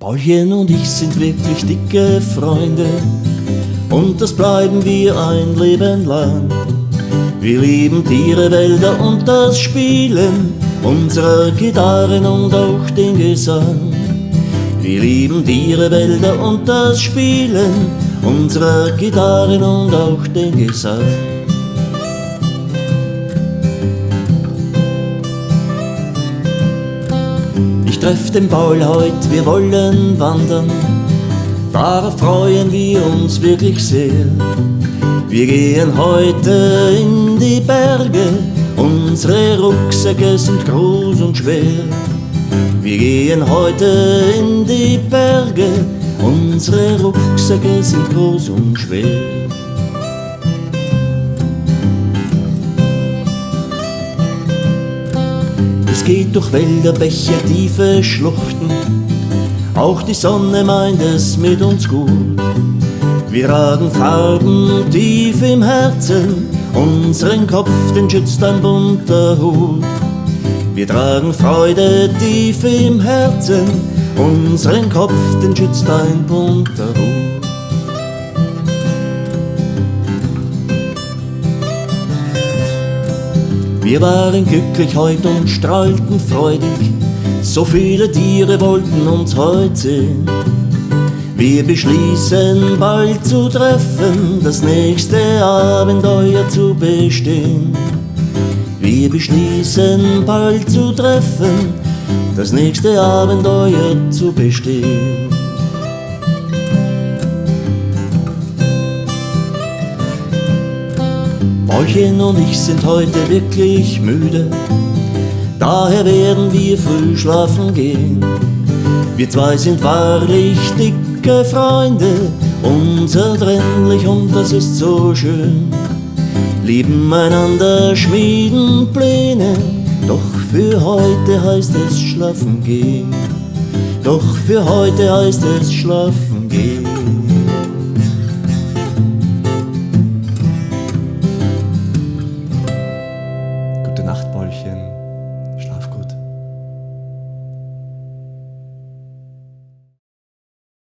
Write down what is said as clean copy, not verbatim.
Paulchen und ich sind wirklich dicke Freunde und das bleiben wir ein Leben lang. Wir lieben Tiere, Wälder und das Spielen unserer Gitarren und auch den Gesang. Wir lieben Tiere, Wälder und das Spielen unserer Gitarren und auch den Gesang. Ich treff den Paul heut, wir wollen wandern, darauf freuen wir uns wirklich sehr. Wir gehen heute in die Berge, unsere Rucksäcke sind groß und schwer. Wir gehen heute in die Berge, unsere Rucksäcke sind groß und schwer. Es geht durch Wälder, Bäche, tiefe Schluchten, auch die Sonne meint es mit uns gut. Wir tragen Farben tief im Herzen, unseren Kopf, den schützt ein bunter Hut. Wir tragen Freude tief im Herzen, unseren Kopf, den schützt ein bunter Hut. Wir waren glücklich heut und strahlten freudig, so viele Tiere wollten uns heut sehen. Wir beschließen bald zu treffen, das nächste Abenteuer zu bestehen. Wir beschließen bald zu treffen, das nächste Abenteuer zu bestehen. Paulchen und ich sind heute wirklich müde, daher werden wir früh schlafen gehen. Wir zwei sind wahrlich dicke Freunde, unzertrennlich und das ist so schön. Lieben einander, schmieden Pläne, doch für heute heißt es schlafen gehen. Doch für heute heißt es schlafen gehen.